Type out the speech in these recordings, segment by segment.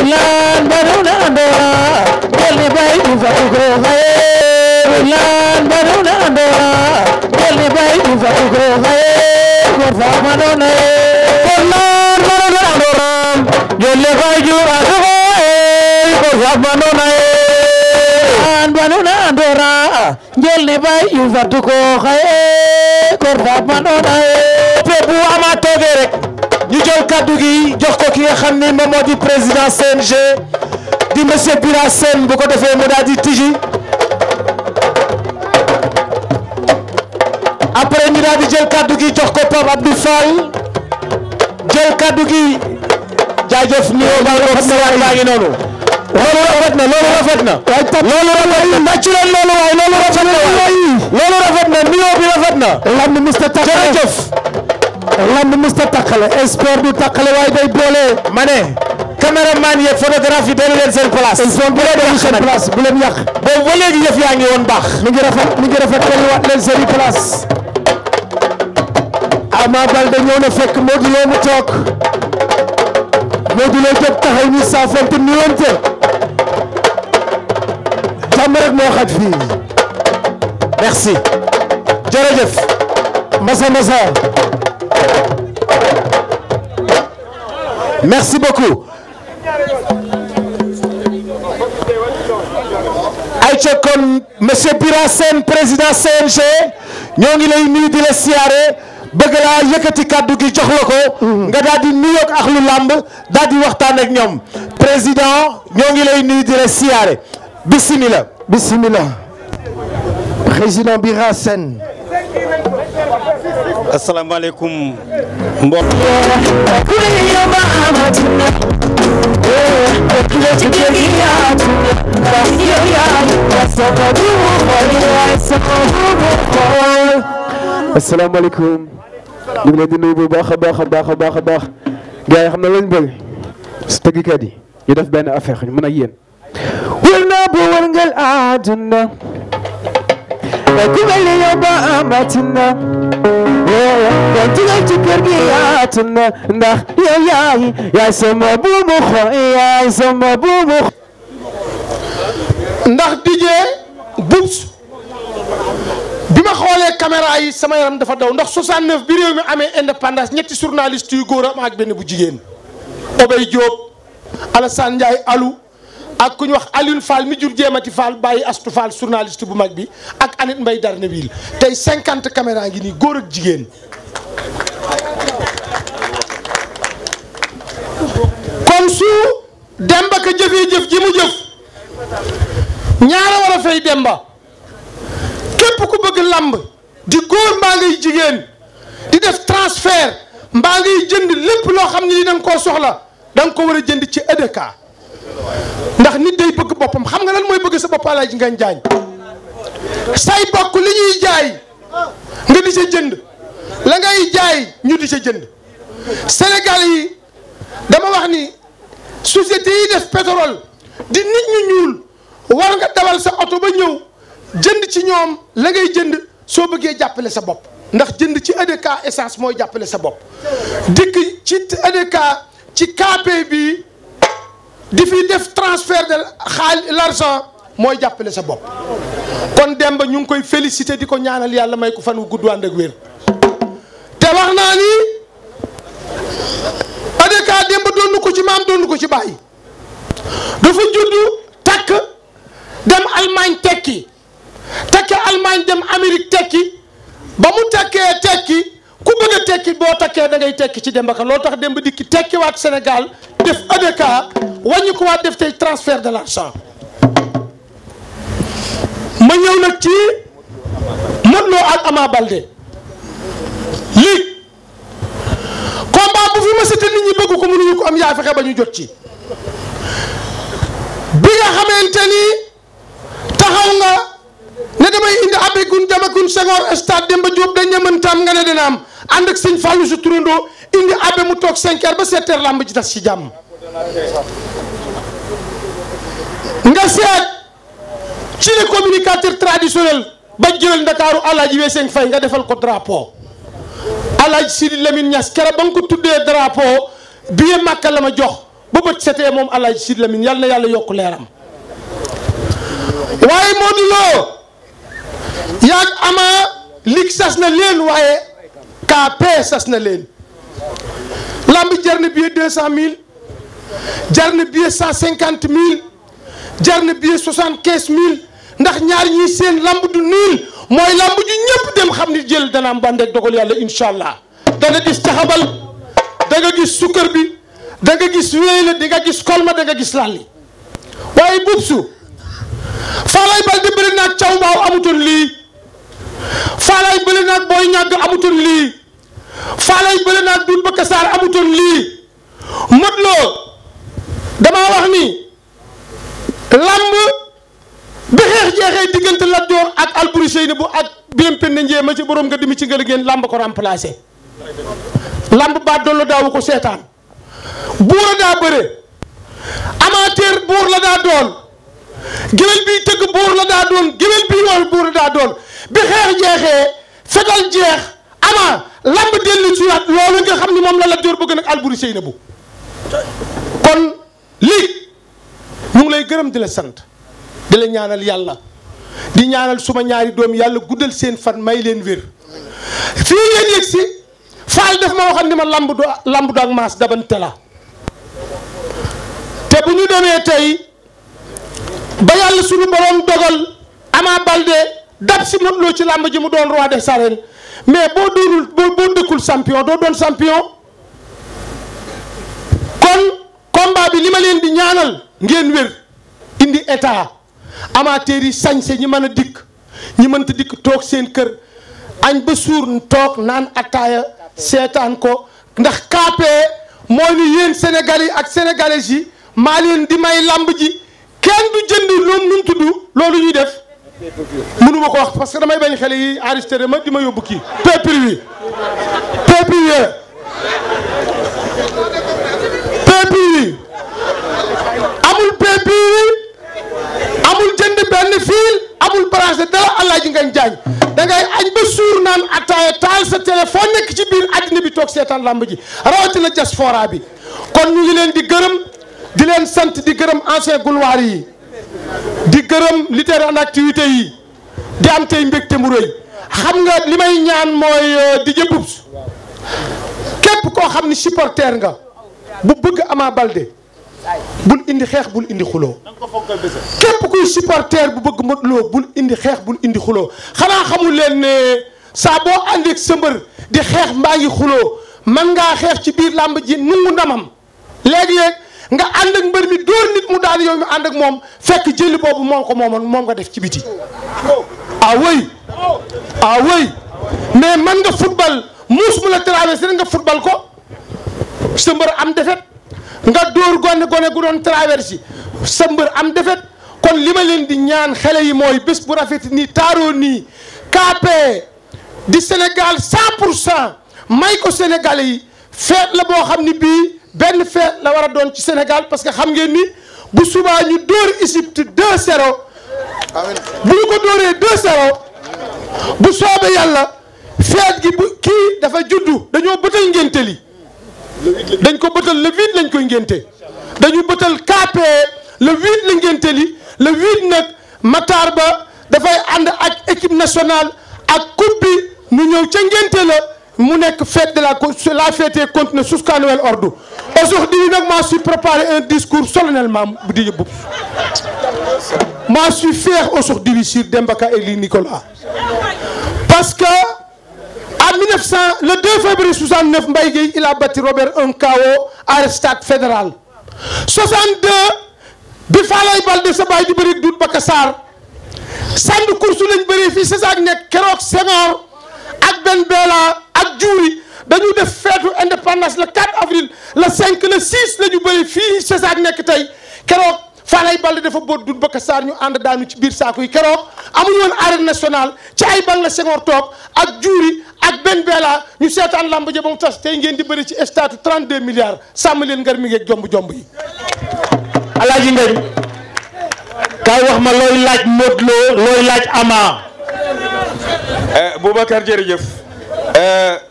lan baruna andora jeli bay du fatu ko xaye lan baruna andora jeli bay du fatu ko xaye ko fa manone lan baruna andora jeli bay du fatu ko ko fa manone lan baruna andora jeli bay du fatu ko xaye ko fa manone pe bu ama toge rek ñu jël kaddu gi jox ko ki nga xam ni moom moo di président CNG di monsieur Bira Sène bu ko defee mu daal di tijji après ñu daal di jël kaddu gi jox ko Pape Abdou Fall jël kaddu gi jaajëf ni baa ngi noonu loolu rafet na loolu rafet na loolu rafet na màcc leen loolu waay loolu rafet na waay loolu rafet na nuyoo bi rafet na lamb Mr Takale jërëjëf lamb Mr Takale sport du Takale waaye day boole ma ne caméraman yeeg photographe yi doon leen seen place bu leen yàq boobu ba léegi yëf yaa ngi woon baax mi ngi rafet dellu waat leen seen place Ama Baldé ñëw na fekk Modou Lo mu toog Modou Lo jóg taxaw ñu saafante nuyonte jàmm rek moo xaj fii merci jërëjëf Massa merci beaucoup ayca kon monsieur Bira Sène président CNG ñoo ngi lay nuyu di la siyaare bëgg laa yëkkati kaddu gi jox la ko nga daal di nuyoog ak lu làmb daal di waxtaan ak ñoom président ñoo ngi lay nuyu di la siyaare bismillah président Bira Sène. asalaamaaleykum mbokk asalaamaaleykum ñu ngi leen di nuyu bu baax a baax gars yi xam na lañ bëgg su tëggkat yi ñu def benn affaire ñu mën ak yéen wër naa bu wërngal àdduna ku mel ni yow ba amatina kon dugal ci kër gi yaatuna ndax yow yaay sama buumu ndax DJ Boubs bi ma xoolee caméra yi sama yaram dafa daw ndax 69 bi réew mi amee indépendance ñetti journaliste yu góor am ak benn bu jigéen Obey Diop Alassane Ndiaye Alou ak ku ñu wax Alioune Fall mi jur Jéemati Fall bàyyi Astou Fall journaliste bu mag bi ak Anit Mbaye Darneville tey 50 caméra ngi nii góor ak jigéen kon su Demba ka jëfee jëf ji mu jëf ñaara war a fay Demba képp ku bëgg lamb di góor mbaa ngay jigéen di def transfert mbaa ngay jënd lépp loo xam ne ni da nga koo soxla da nga ko war a jënd ci EDK ndax nit day bëgg boppam xam nga lan mooy bëgg sa bopp Alaaji Ngagne Diagne say bokk li ñuy jaay nga di sa jënd la ngay jaay ñu di sa jënd Sénégal yi dama wax ni société yi def pétrole di nit ñu ñuul war nga dawal sa oto ba ñëw jënd ci ñoom la ngay jënd soo bëggee jàppale sa bopp ndax jënd ci EDK essence mooy jàppale sa bopp dikk ci EDK ci KP bi di fi def transfert de l'argent mooy jàppale sa bopp kon Demba ñu ngi koy féliciter di ko ñaanal yàlla may ko fan wu gudd ànd ak wér te wax naa ni EDK Demba doon ko ci maam doon ko ci bàyyi dafa juddu takk dem Allemagne tekki Allemagne dem Amérique tekki ba mu tekkee tekki ku bëgg a tekki boo takkee da ngay tekki ci Demba Ka loolu tax Demba dikki tekkiwaat Sénégal def EDK wàññi ko waat def tey transfert de l'argent ma ñëw nag ci Modou Lo ak Ama Baldé lii combat bu fi mësate nit ñi bëgg ko mënuñu ko am yaa fexe ba ñu jot ci bi nga xamante ni taxaw nga ne damay indi abe gun jamagun Senghor stade Demba Diop dañ ñamantaam nga ne dina am ànd ak sëñ Fallou su turandoo indi abe mu toog 5 heures ba 7 heures lamb ji tas ci jàmm nga seet ci les communicateurs traditionnels ba jël Ndakaaru Alaaji Weseng Fay nga defal ko drapeau Alaaji Sidi Lamine Niass kera ba nga ko tuddee drapeau billet Makka la ma jox ba bët setee moom Alaaji Sidy Lamine yal na yàlla yokk leeram waaye Modou Lo yaag Ama lig sas na leen waaye KP sas na leen lamb jar na billet 200 000 jar na billet 150 000 jar na billet 75 000 ndax ñaar ñii seen lamb du niil mooy lamb ju ñëpp dem xam ni jël dana am bandeeg dogal yàlla incha allah da nga gis taxabal da nga gis sukkar bi da nga gis wéy la di nga gis kolma da nga gis lalli waaye Bubsu Falaye Baldé bëri naag Thiaw Mbao amutoon lii Falaye bëri naag Boy Ñàgg amutoon lii Falaye bëri naag Doudou Bakassar amutoon lii Modou Lo damaa wax ni lamb bi xeex jeexee diggante Lat Joor ak Alboury Seynabou ak Birame Penda Ndiaye ma ci borom nga dimi ci ngël géen lamb ko remplacé lamb ba doon daawu ko seetaan buur a daa bëre amateur buur la daa doon géwél bi tëgg buur la daa doon géwél bi wax buur la daa doon bi xeex jeexee fetal jeex ama lamb dellu ci waat loolu nga xam ni moom la Lat Joor bëgg nag Alboury Seynabou kon lii ñu ngi lay gërëm di la sant di la ñaanal yàlla di ñaanal suma ñaari doom yàlla guddal seen fan may leen wér fii ngeen yëg si Fall def ma waxal ni ma lamb du ak maas dabante la te bu ñu demee tey ba yàlla suñu borom dogal Ama Baldé dab si Modou Lo ci lamb ji mu doon roi des arènes mais boo doonul boo dëkkul champion doo doon champion kon combat bi li ma leen di ñaanal ngeen wér indi état amateur yi sañse ñi mën a dikk ñi mënta dikk toog seen kër añ ba suur toog naan attaaya seetaan ko ndax KP moo ni yéen Sénégalais yi ak sénégalaises yi maa leen di may lamb ji kenn du jënd loolu nu mu tudd loolu ñuy def mënu ma ko wax parce que damay bañ xale yi enregistré ma di ma yóbbu kii pay-per-view amul pay-per-view amul jënd benn fil amul branché dara Alaaji Ngagne Diagne da ngay añ ba suur naan attaaya taal sa téléphone nekk ci biir àddina bi toog seetaan lamb ji rawatina diaspora bi kon ñu ngi leen di gërëm di leen sant di gërëm ancien gloire yi di gërëm littéraire en activité yi di am tey mbégte mu rëy xam nga li may ñaan mooy di jëbub képp koo xam ni supporter nga bu bëgg Ama Baldé bul indi xeex bul indi xuloo képp kuy supporter bu bëgg Modou Lo bul indi xeex bul indi xuloo xanaa xamul leen ne saa boo àndeek sa mbër di xeex mbaa ngi xuloo man ngaa xeex ci biir làmb ji nungu ndamam léegi-léeg nga ànd ak mbër mi dóor nit mu daan yow mi ànd ak moom fekk jëli boobu moom ko moomoon moom nga def ci biti ah oui mais man nga football muus mu la traversé nga football ko sa mbër am defet nga dóor gone gu doon traversé sa mbër am defet kon li ma leen di ñaan xale yi mooy bés bu rafet nii taaroo nii KP di Sénégal 100% may ko Sénégalais yi feet la boo xam ni bii benn feet la war a doon ci Sénégal parce que xam ngeen ni bu subaa ñu dóor Égypte 2-0 bu ñu ko dóoree 2-0 bu soobee yàlla feet gi bu kii dafa juddu dañoo bëtal ngénte li dañ ko bëtal le 8 lañ koy ngénte dañu bëtal KP le 8 la ngénte li le 8 nag Matar Ba dafay ànd ak équipe nationale ak coupe bi ñu ñëw ca ngénte la mu nekk fête de la fête continue jusqu'à nouvel ordre. Aujourd'hui nag maa suis préparé un discours solennellement bu di yëbbu maa suis fier aujourd'hui sur Demba Ka et Ly Nicolas parce que le 2 février 69 Mbaye Guèye il a battu Robert un KO à stade fédéral 62 bi Falaye Baldé sa baay di bëri Doudou Bakassar sand course lañ bëree fii César nekk keroog Senghor ak Ben Bella ak Diouri dañu def feetu indépendance le 4 avril le 5 le 6 la ñu bëri fii César nekk tey keroog Falaye Baldé dafa boot Doudou Bakassar ñu ànd daanu ci biir saako yi keroog amuñu woon arène nationale ci ay bang la Senghor toog ak Diouri ak Ben Bella ñu seetaan lamb ja ba mu tas tey ngeen di bëri ci stade 32 milliards sàmm leen ngar mi ngeeg jomb yi. Alaaji Ngagne kaay wax ma looy laaj Modou Lo looy laaj Ama. Boubacar jërëjëf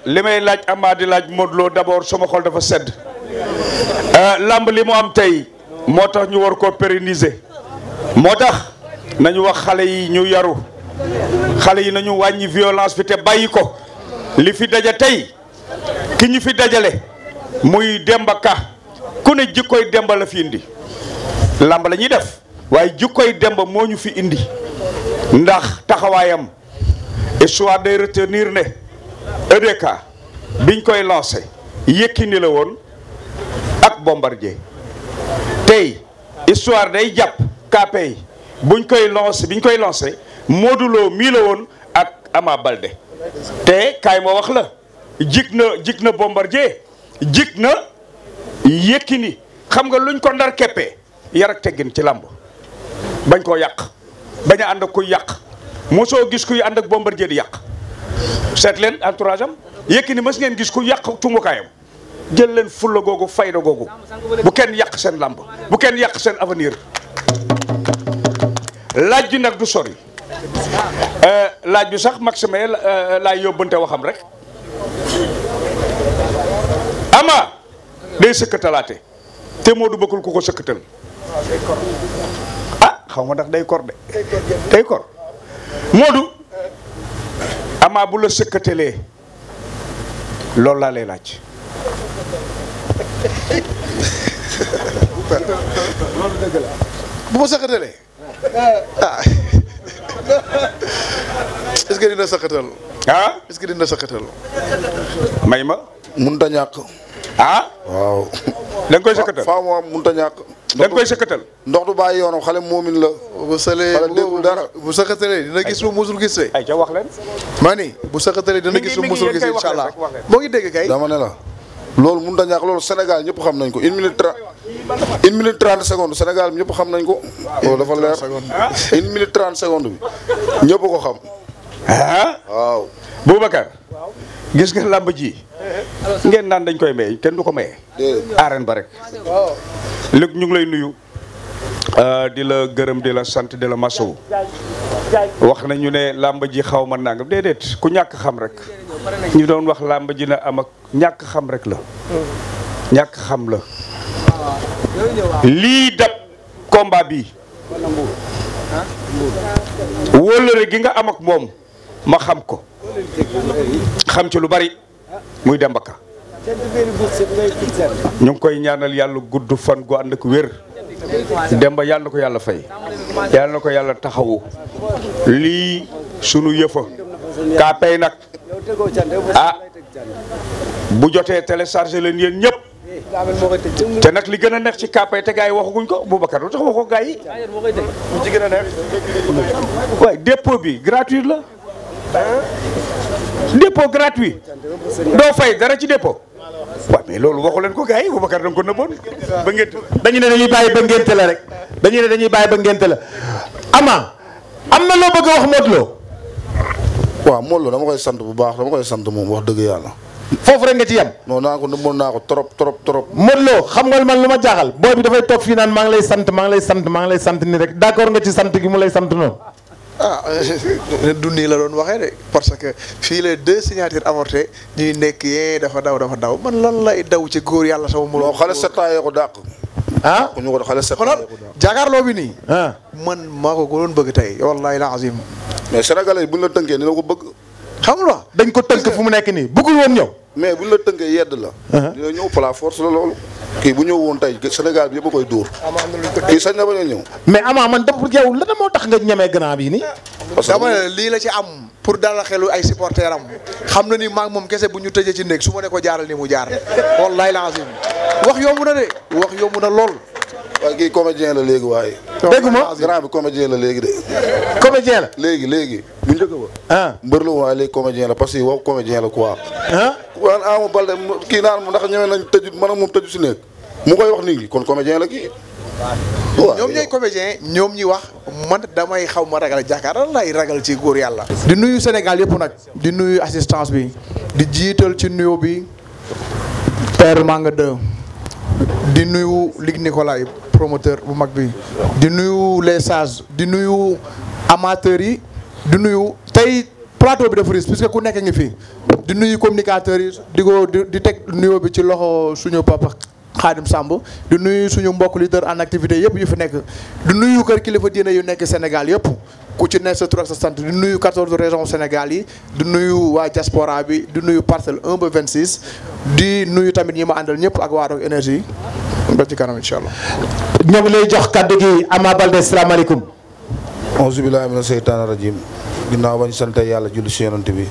li may laaj Ama di laaj Modou Lo d'abord sama xol dafa sedd lamb li mu am tey moo tax ñu war koo pérenniser moo tax nañu wax xale yi ñu yaru xale yi nañu wàññi violence bi te bàyyi ko li fi daja tey ki ñu fi dajale muy Demba Ka ku ne jikkoy Demba la fi indi lamb la ñuy def waaye jikkoy Demba moo ñu fi indi ndax taxawaayam histoire day retenir ne EDK biñ koy lancé Yékini la woon ak Bombardier tey histoire day jàpp KPI biñ koy lancé Modou Lo mii la woon ak Ama Baldé te kaay ma wax la jig na Bombardier jig na Yékini xam nga luñ ko ndar keppee yar ak teggin ci làmb bañ koo yàq bañ a ànd ak kuy yàq mosoo gis kuy ànd ak Bombardier di yàq seet leen entourage am Yékini mës ngeen gis ku yàq tungukaayam jël leen fulla googu fayda googu bu kenn yàq seen làmb bu kenn yàq seen avenir laaj bi nag du sori laaj bi sax Maxime laay yóbbante waxam rek Ama day sëkkatalaate te moo du bëggul ku ko sëkkatal xaw ma ndax day kor de day kor Modou Ama bu la sëkkatalee loolu laa lay laaj bu ma sëkkatalee est-ce que dina sëkkatal est-ce que dina sëkkatal may ma mënut a ñàkk waaw da nga koy sëkkatal faa moo am mënut a ñàkk da nga koy sëkkatal ndox du bàyyi yoonam xale moomin la bu sëlee xale déggul dara bu sëkkatalee dina gis lu musul gis de ay ca wax leen maa ni bu sëkkatalee dina gis lu musul gis incha allah moo ngi dégg kay dama ne la loolu mënut a ñàkk loolu Sénégal ñëpp xam nañ ko 1 minute 30 secondes Sénégal bi ñëpp xam nañ ko loolu dafa leer 1 minute 30 secondes bi ñëpp ko xam waaw Boubacar gis nga làmb ji ngeen naan dañ koy maye kenn du ko maye arène ba rek léegi ñu ngi lay nuyu di la gërëm di la sant di la masawu wax nañu ne làmb ji xaw ma nangam déedéet ku ñàkk xam rek ñu doon wax làmb ji na am ak ñàkk xam rek la ñàkk xam la lii dab combat bi wóllëre gi nga am ak moom ma xam ko xam ci lu bari muy Demba Ka ñu ngi koy ñaanal yàlla gudd fan gu ànd ak wér Demba yàlla na ko yàlla fay yàlla na ko yàlla taxawu lii sunu yëfa kaa pay nag bu jotee téléchargé leen yéen ñëpp te nag li gën a neex ci kàppay te gars yi waxaguñ ko Boubacar lu tax waxoo gars yi ci gën a neex waaye dépôt bi gratuit la dépôt gratuit doo fay dara ci dépôt waaw mais loolu waxu leen ko gars yi Boubacar da nga ko nëbboon ba ngénte dañu ne dañuy bàyyi ba ngénte la rek dañu ne dañuy bàyyi ba ngénte la Ama am na loo bëgg a wax Modou Lo waaw Modou Lo dama koy sant bu baax dama koy sant moom wax dëgg yàlla foofu rek nga ci yem non naa ko nëbboon naa ko trop Modou Lo xam nga man lu ma jaaxal booy bi dafay toog fii naan maa ngi lay sant maa ngi lay sant maa ngi lay sant ni rek d'accord nga ci sant gi mu lay sant noonu du nii la doon waxee de parce que fii les 2 signatures avorté ñuy nekk yee dafa daw man lan lay daw ci góor yàlla sama mu non xale 7 ans yee ko dàq ah ku ñu ko xale 7 ans xoolal yee ko dàq jàkkaarloo bi nii ah man maa ko gënoon bëgg tey wallahi la azim mais sénégalais yi buñ la tënkee ni la ko bëgg xam nga dañ ko tënk fu mu nekk nii bëggul woon ñëw mais buñ la tënkee yedd la dina ñëw par la force la loolu kii bu ñëw woon tey Sénégal bi yëpp a koy dóor kii sañ na bañ a ñëw mais Ama man dafa yow lan moo tax nga ñemee grand bi nii parce que dama ne lii la ci am pour dala xelu ay supporter am xam na ni maag moom kese bu ñu tëjee ci néeg su ma ne ko jaaral ni mu jaar wallahi la azim wax yomb na de wax yomb na lool waaye kii comédien la léegi waaye dégguma grand bi comédien la léegi de comédien la léegi bu njëkk ba ah mbër la woon waaye léegi comédien la parce que wow comédien la quoi ah waan Ama Baldé kii naan mu ndax ñëwee nañ tëju man ak moom tëju si néeg mu koy wax nit ñi kon comédien la kii waaw ñoom ñooy comédien ñoom ñi wax man damay xaw ma ragal jàkkaar lay ragal ci góor yàlla di nuyu Sénégal yëpp nag di nuyu assistance bi di jiital ci nuyu bi Père Manga 2 di nuyu Ligue Nicolas promoteur bu mag bi di nuyu les sages di nuyu amateurs yi di nuyu tey plateau bi dafa riche puisque ku nekk ngi fi di nuyu communicateurs yi di teg nuyoo bi ci loxo suñu papa Khadim Samb di nuyu suñu mbokk leader en activité yëpp yu fi nekk di nuyu kër kilifa diine yu nekk Sénégal yëpp ku ci nekk sa tur ak sa sant di nuyu 14 régions Sénégal yi di nuyu waa diaspora bi di nuyu parcelle 1 ba 26 di nuyu tamit ñi ma àndal ñëpp ak waa Rock Énergie ba ci kanam incha allah. ñoo ngi lay jox kàddu gi Ama Baldé salaamaaleykum. auzu billaahi mina seytaani rajiim ginnaaw bañ sant yàlla julli si yonent bi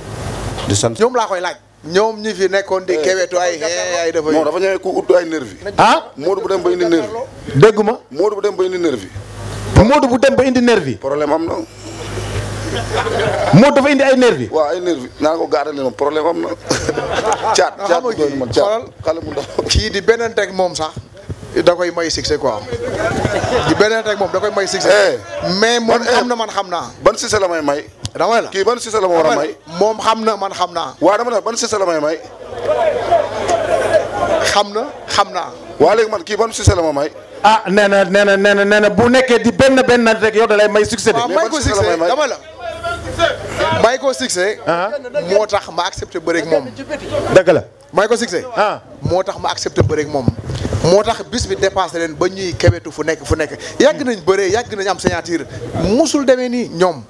di sant. ñoom laa koy laaj. ñoom ñi fi nekkoon di kewetu ay dafa. non dafa ñëwee ku ut ay nervi. ah Modou bu dem ba indi nervi. dégguma. Modou bu dem ba indi nervi. Modou bu dem ba indi nervi. problème am na. Modou dafa indi ay nervi. waaw ay nervi naa ko gaarale moom problème am na. caat bu doy man caat xale bu ndaw. kii di beneen teg moom sax da koy may succès quoi di beneen teg moom da koy may succès. mais moom xam na man xam naa. ban succès la may. dama la kii ban succès la ma war a may. moom xam na man xam naa. waaw dama ne ban succès la may. xam naa. waa léegi man kii ban succès la ma may. ah nee na bu nekkee di benn rek yow da lay may succès de. waaw may ko succès dama la. may ko succès. moo tax ma accepté bëreeg moom. dëgg la. may ko succès. moo tax ma accepté bëreeg moom. moo tax bis bi dépassé leen ba ñuy kebetu fu nekk yàgg nañ bëree yàgg nañ am signature musul demee nii ñoom.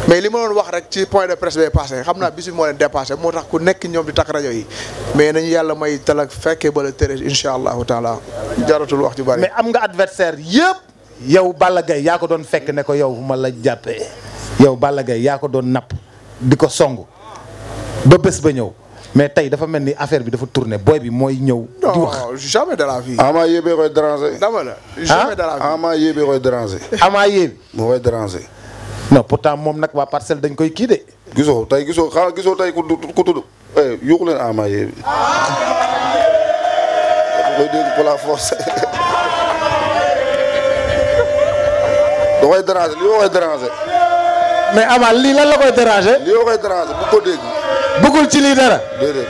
mais li ma doon wax rek ci point de presse bay passé xam naa bis bi moo leen dépassé moo tax ku nekk ñoom di takk rajo yi mais nañu yàlla may talak fekkee ba la tëré incha allahu taala jaratul wax ci bari. mais am nga adversaire yëpp. yow Balla Gaye yaa ko doon fekk ne ko yow ma la jàppee yow Balla Gaye yaa ko doon napp di ko song ba bés ba ñëw mais tey dafa mel ni affaire bi dafa tourné booy bi mooy ñëw. di wax non jamais de la vie. Ama yéebee koy déranger. dama la jamais de la vie. Ama yéebee koy déranger. Ama yéebi. moo koy déranger. non pourtant moom nag waa parcelle dañ koy kii de. gisoo tey ku tudd yuuxu leen Ama yéebi. koy dégg pour la force. da koy déranger lii koy déranger. mais Ama lii lan la koy déranger. lii koy déranger bu ko dégg. bëggul ci lii dara. déedéet.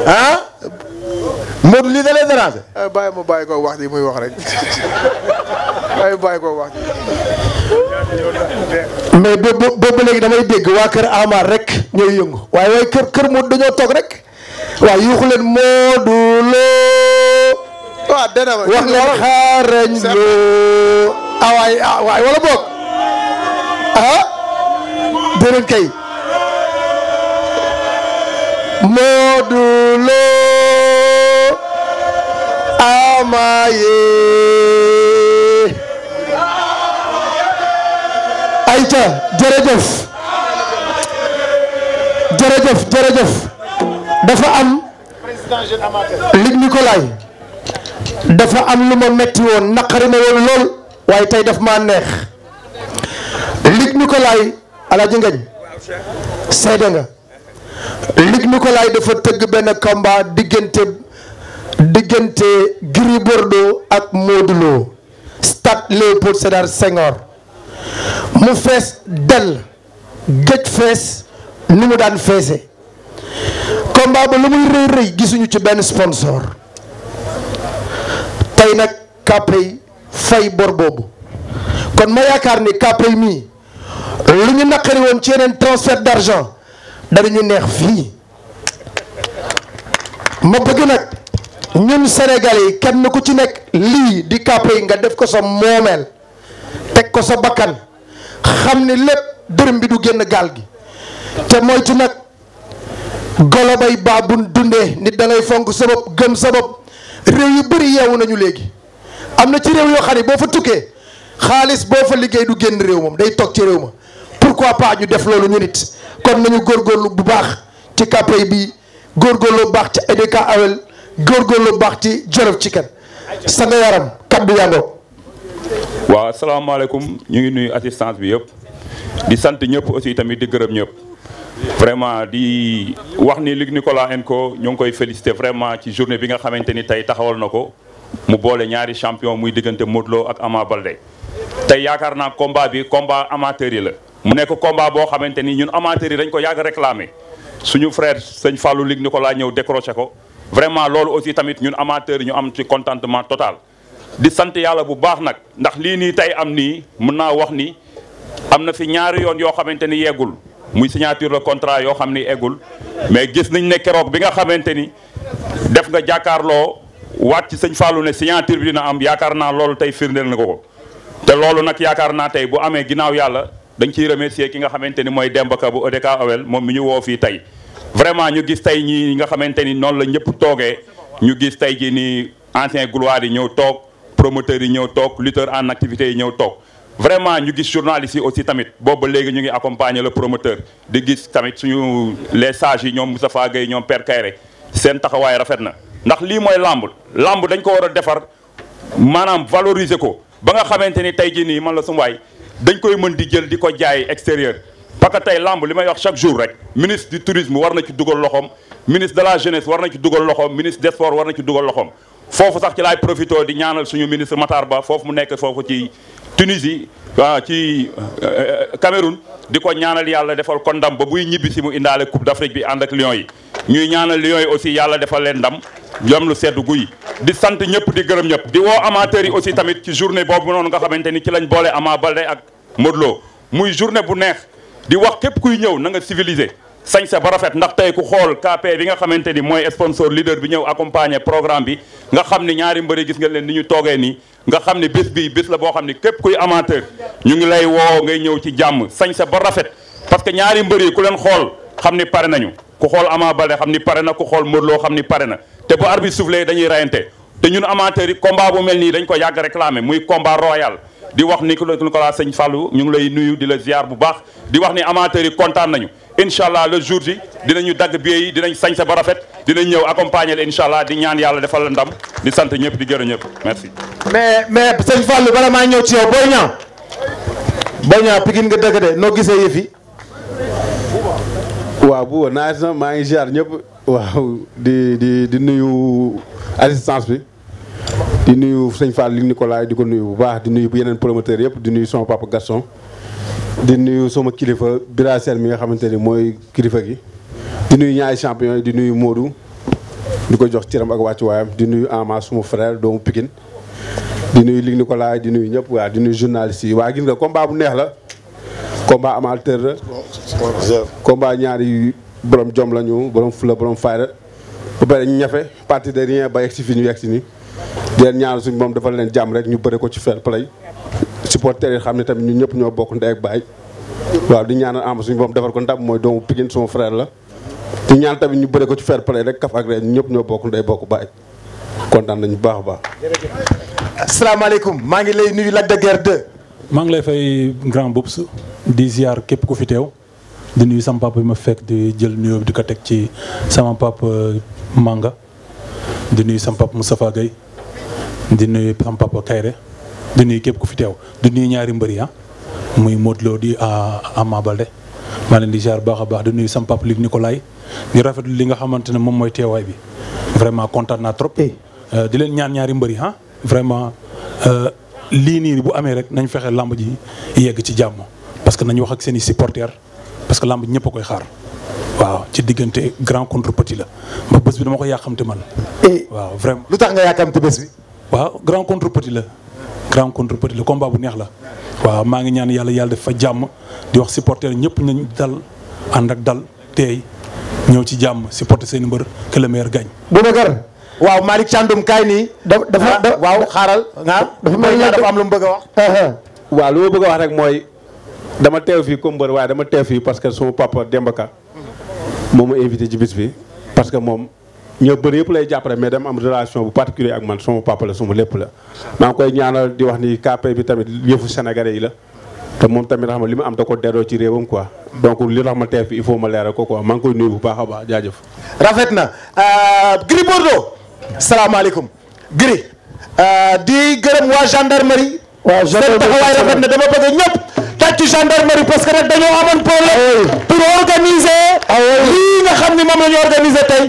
ah. Modou lii da lay déranger. bàyyi ko wax ji muy wax rek bàyyi ko wax ji. mais boobu léegi damay dégg waa kër Ama rek ñooy yëngu waaye kër Modou dañoo toog rek waaye yuuxu leen Modou Lo. waaw dana ma wax leen xaarañ Lo. waay wala boog déedéet kay. Modou Lo Ama yee. ayca jërëjëf dafa am Luc Nicolaï dafa am lu ma metti woon naqari ma woon lool waaye tey daf maa neex Luc Nicolaï Alaaji Ngañ seede nga Luc Nicolaï dafa tëgg benn combat diggante Gris Bordeaux ak Modou Lo stade Léopold Sédar Senghor mu fees dell gëj fees ni mu daan feese combat ba lu muy rëy gisuñu ci benn sponsor tey nag Kapay fay bor boobu kon ma yaakaar ni Kapay mii lu ñu naqari woon ci yeneen transfert d'argent danañu neex fii ma bëgg nag ñun Sénégalais yi kenn ku ci nekk lii di Kapay nga def ko sa moomeel teg ko sa bakkan xam ni lépp dërëm bi du génn gaal gi te moytu nag golo bay baa bu dundee nit da ngay fonk sa bopp gëm sa bopp réew yu bëri yeewu nañu léegi am na ci réew yoo xam ne boo fa tukkee xaalis boo fa liggéey du génn réew moom day toog ci réew ma pourquoi pas ñu def loolu ñu nit kon nañu góorgóorlu bu baax ci Kapay bi góorgóorlu bu baax ci EDK Awel góorgóorlu bu baax ci Jolof Chicken sa nga yaram kaddu yàngoo. waaw asalaamaaleykum ñu ngi nuyu assistance bi yëpp di sant ñëpp aussi tamit di gërëm ñëpp vraiment di wax ni Luc Nicolaï Enco ñoo ngi koy féliciter vraiment ci journée bi nga xamante ni tey taxawal na ko mu boole ñaari champion muy diggante Modou Lo ak Ama Baldé tey yaakaar naa combat bi combat amateur yi la mu nekk combat boo xamante ni ñun amateurs yi dañ ko yàgg réclamer suñu frère sëñ Fallou Luc Nicolaï ñëw décroché ko vraiment loolu aussi tamit ñun amateurs yi ñu am ci contentement total di sant yàlla bu baax nag ndax lii nii tey am nii mën naa wax ni am na fi ñaari yoon yoo xamante ni yeggul muy signature de contrat yoo xam ni eggul mais gis nañ ne keroog bi nga xamante ni def nga jàkkaarloo waat ci sëñ Fallou ne signature bi dina am yaakaar naa loolu tey firndeel na ko te loolu nag yaakaar naa tey bu amee ginnaaw yàlla dañ ciy remercier ki nga xamante ni mooy Demba Ka bu EDK Owel moom mi ñu woo fii tey vraiment ñu gis tey ñi nga xamante ni noonu la ñëpp toogee ñu gis tey ji ni ancien gloire yi ñëw toog promoteurs yi ñëw toog lutteur en activité yi ñëw toog vraiment ñu gis journalistes yi aussi tamit boobu ba léegi ñu ngi accompagner le promoteur di gis tamit suñu les sages yi ñoom Moustapha Gueye ñoom Père Kayre seen taxawaay rafet na ndax lii mooy lamb dañ ko war a defar maanaam valoriser ko ba nga xamante ni tey jii nii man la sum waay dañ koy mën di jël di ko jaay extérieur parce que tey lamb li may wax chaque jour rek ministre du tourisme war na ci dugal loxoom ministre de la jeunesse war na ci dugal loxoom ministre des sports war na ci dugal loxoom foofu sax ci laay profité di ñaanal suñu ministre Matar Ba foofu mu nekk foofu ci Tunisie ci Cameroun di ko ñaanal yàlla defal ko ndam ba buy ñibbi si mu indaale Coupe d'Afrique bi ànd ak Lions yi ñuy ñaanal Lions yi aussi yàlla defal leen ndam ñoom lu seddu guy di sant ñëpp di gërëm ñëpp di woo amateurs yi aussi tamit ci journée boobu noonu nga xamante ni ci lañ boole Ama Baldé ak Modou Lo muy journée bu neex di wax képp kuy ñëw na nga civilisé sañse ba rafet ndax tey ku xool KP bi nga xamante ni mooy sponsor leader bi ñëw accompagner programme bi nga xam ni ñaari mbëri gis nga leen ni ñu toogee nii nga xam ni bés bi bés la boo xam ni képp kuy amateur ñu ngi lay woo ngay ñëw ci jàmm sañse ba rafet parce que ñaari mbëri ku leen xool xam ni pare nañu ku xool Ama Baldé xam ni pare na ku xool Modou Lo xam ni pare na te bu arbitre soufflé dañuy rayante te ñun amateurs yi combat bu mel nii dañ ko yàgg réclamer muy combat royal di wax ni ko la sëñ Fallou ñu ngi lay nuyu di la ziar bu baax di wax ni amateurs yi kontaan nañu incha allah le jour ji dinañu dagg billet yi dinañ sañse ba rafet dinañ ñëw accompagner leen incha allah di ñaan yàlla defal la ndam di sant ñëpp di gërëm ñëpp merci. mais sëñ Fallou bala maa ñëw ci yow Boy Niang Pikine nga dëgg de noo gisee yëf yi. waaw bu naaj na maa ngi ziar ñëpp waaw di nuyu assistance bi di nuyu sëñ Fall li Nicolas di ko nuyu bu baax di nuyu bu yeneen promoteur yëpp di nuyu sama papa Gaston di nuyu sama kilifa Bira Sène mi nga xamante ni mooy kilifa gi di nuyu ñaari champion yi di nuyu Modou di ko jox ciram ak wàccu waayam di nuyu Ama suma frère doomu Pikine di nuyu li Nicolas di nuyu ñëpp waa di nuyu journaliste yi waa gis nga combat bu neex la combat amateur la combat ñaari borom jom lañu borom fula borom fayda ba pare ñu ñafe parti de rien ba yegg si fi ñu yegg si nii di leen ñaanal suñu moom dafa leen jàmm rek ñu bëre ko ci fair play supporters yi xam ne tamit ñun ñëpp ñoo bokk ndey ak baay waaw di ñaanal am suñu moom defal ko ndam mooy doomu Pikine sama frère la di ñaan tamit ñu bëre ko ci fair play rek kaf ak rek ñun ñëpp ñoo bokk ndey bokk baay kontaan nañu bu baax a baax. asalaamaaleykum maa ngi lay nuyu Lac de Guiers 2. maa ngi lay fay grand Boubs di ziar képp ku fi teew di nuyu sama papa bi ma fekk di jël nuyoo bi di ko teg ci sama papa Manga di nuyu sama papa Moustapha Gueye di nuyu sama papa Kayre di nuyu képp ku fi teew di nuyu ñaari mbëri muy Modou Lo di Ama Baldé maa leen di ziar baax a baax di nuyu sama papa Luc Nicolaï di rafetlu li nga xamante ne moom mooy teewaay bi vraiment kontaan naa trop. di leen ñaan ñaari mbëri vraiment lii nii bu amee rek nañ fexe lamb ji yegg ci jàmm parce que nañu wax ak seen i supporters parce que lamb ji ñëpp a koy xaar waaw ci diggante grand contre petit la ba bés bi dama ko yàqamte man. waaw vraiment. lu tax nga yàqamte bés bi. waaw grand contre petit la grand contre petit la combat bu neex la waaw maa ngi ñaan yàlla def fa jàmm di wax supporters ñëpp nañ dal ànd ak dal teey ñëw ci jàmm supporter seen mbër que le meilleur gagne. Boubacar. waaw Malick Thiandoum kaay nii. waaw xaaral. dafa mel ni dafa am lu mu bëgg a wax. waaw lu ma bëgg a wax rek mooy dama teew fii comme mbër waaye dama teew fii parce que suma papa Demba Ka moo ma invité ci bis bi parce que moom ñoo bëri yëpp lay jàppale mais dama am relation bu particulier ak man suma papa la suma lépp la. maa ngi koy ñaanal di wax ni KP bi tamit yëfu sénégalais yi la te moom tamit xam nga li ma am da ko delloo ci réewam quoi donc li tax ma teew fii il faut ma leeral ko quoi maa ngi koy nuyu bu baax a baax jaajëf. rafet na Gris Bordeaux. salaamaaleykum Gris di gërëm waa gendarmerie. waaw gendarmerie seen taxawaay rafet na dama bëgg ñëpp tàccu gendarmerie parce que nag dañoo amoon problème pour organiser lii nga xam ni moom la ñu organiser tey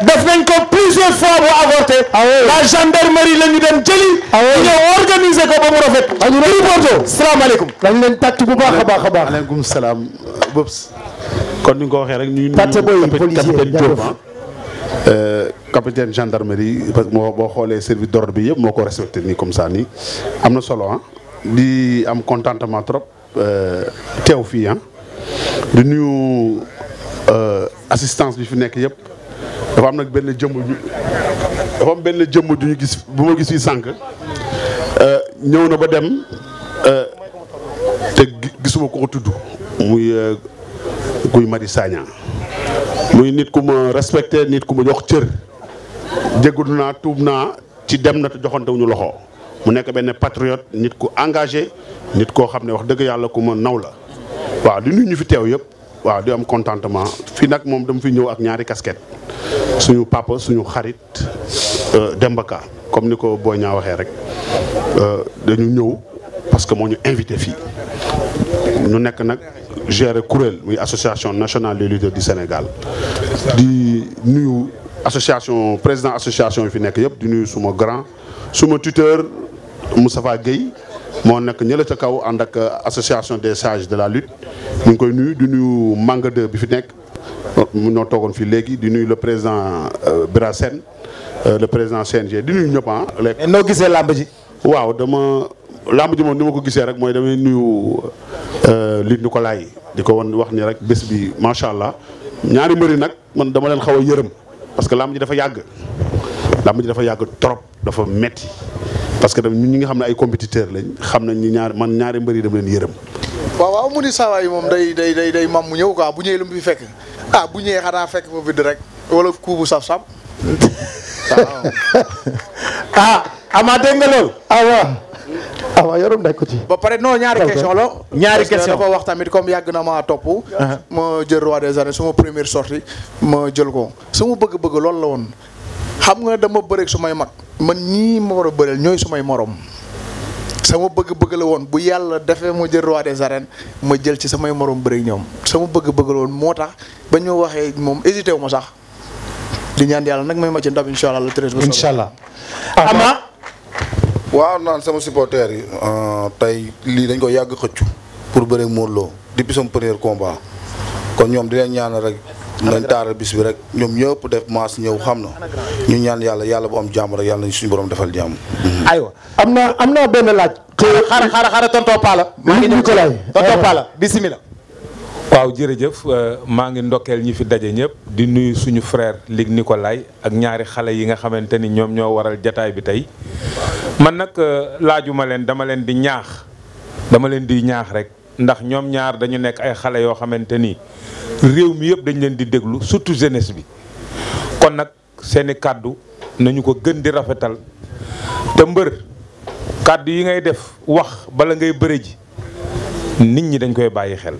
def nañ ko plusieurs fois bu avorté la gendarmerie la ñu dem jëli ñëw organiser ko ba mu rafet. Gris Bordeaux salaamaaleykum. dañ leen tàcc bu baax a baax a baax. maaleykum salaam Boubs kon ni nga ko waxee rek ñu capitaine Diop capitaine gendarmerie parce que boo xoolee service d'ordre bi yëpp moo ko respecté nii comme ça nii am na solo di am contentement trop teew fii di nuyu assistance bi fi nekk yëpp dafa dafa am nag benn jëmm ju ñu gis bu ma gis fii sànq ñëw na ba dem te gisuma ko tudd muy Guy Marius Sagna muy nit ku ma respecté nit ku ma jox cër jégalu naa tuub naa ci dem na te joxantewuñu loxo mu nekk benn patriote nit ku engagé nit koo xam ne wax dëgg yàlla ku ma naw la waaw di nuyu ñu fi teew yëpp waaw di am contentement fii nag moom dama fi ñëw ak ñaari casquette suñu papa suñu xarit Demba Ka comme ni ko Boy Niang waxee rek dañu ñëw parce que moo ñu invité fii ñu nekk nag gérer kuréel muy association nationale des lutteurs du Sénégal di nuyu association président association yi fi nekk yëpp di nuyu suma grand suma tuteur Moustapha Guèye moo nekk ñëla ca kaw ànd ak association des sages de la lutte ñu ngi koy nuyu di nuyu Manga 2 bi fi nekk mu ñoo toogoon fii léegi di nuyu le président Bira Sène le président CNG di nuyu ñëpp ah. mais noo gisee làmb ji. waaw làmb ji moom ni ma ko gisee rek mooy damay nuyu Luc Nicolaï di ko wax ni rek bés bi macha allah ñaari mbëri nag man dama leen xaw a yërëm parce que làmb ji dafa yàgg trop dafa metti parce que ñi nga xam ne ay compétiteurs lañ xam nañ ni ñaari mbëri dama leen yërëm. waaw mu ni saa yi moom day mam mu ñëw quoi bu ñëwee lu mu fi fekk bu ñëwee xanaa fekk fa bidd rek wala kuu bu saf-saf. Ama dégg nga lool. waaw yorum nekk ko ci. ba pare non ñaari question la. ñaari question dafa wax tamit comme yàgg na maa topp. ma jël roi des arènes suma première sortie ma jël ko sama bëgg-bëgg loolu la woon xam nga dama bëreeg su may mag man ñii ma war a bëreel ñooy sumay morom sama bëgg-bëgg la woon bu yàlla defee ma jël roi des arènes ma jël ci samay morom bëreeg ñoom sama bëgg-bëgg la woon moo tax ba ñu waxee moom hésité wu ma sax di ñaan yàlla nag may ma ci ndam incha allah le 13. incha allah Ama. waaw naan sama supporter yi tey lii dañ ko yàgg xëccu pour bëre Modou Lo depuis sama premier combat kon ñoom di leen ñaan rek nañ taaral bis bi rek ñoom ñëpp def maas ñëw xam na ñu ñaan yàlla bu am jàmm rek yàlla nañ suñu borom defal jàmm. aywa am na benn laaj. xaaral tonton Pala. maa ngi ñëw tonton Pala bisimilah. waaw jërëjëf maa ngi ndokkeel ñi fi daje ñëpp di nuyu suñu frère Luc Nicolaï ak ñaari xale yi nga xamante ni ñoom ñoo waral jataay bi tey man nag laajuma leen dama leen di ñaax rek ndax ñoom ñaar dañu nekk ay xale yoo xamante ni réew mi yëpp dañ leen di déglu surtout jeunesse bi kon nag seeni kàddu nañu ko gën di rafetal te mbër kàddu yi ngay def wax bala ngay bëre ji nit ñi dañ koy bàyyi xel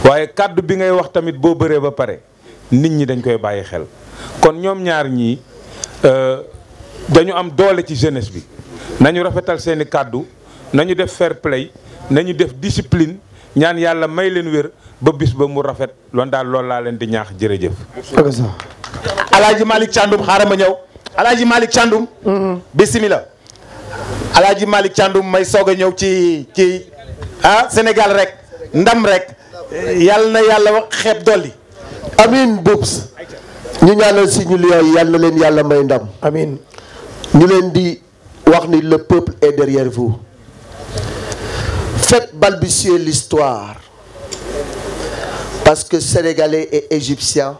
waaye kàddu bi ngay wax tamit boo bëree ba pare nit ñi dañ koy bàyyi xel kon ñoom ñaar ñii dañu am doole ci jeunesse bi nañu rafetal seeni kàddu nañu def fair play nañu def discipline ñaan yàlla may leen wér ba bis ba mu rafet loolu daal loolu laa leen di ñaax jërëjëf. Alaaji Malick Thiandoum xaaral ma ñëw Alaaji Malick Thiandoum. bisimilah. Alaaji Malick Thiandoum may soog a ñëw ci Sénégal rek ndam rek. yàlla na yàlla xeeb dolli. amiin Boubs ñu ñaanal suñu lion yi yàlla na leen yàlla may ndam. amiin ñu leen di wax ni le peuple est derrière vous. Faites balbutier l'histoire parce que Sénégalais et Égyptiens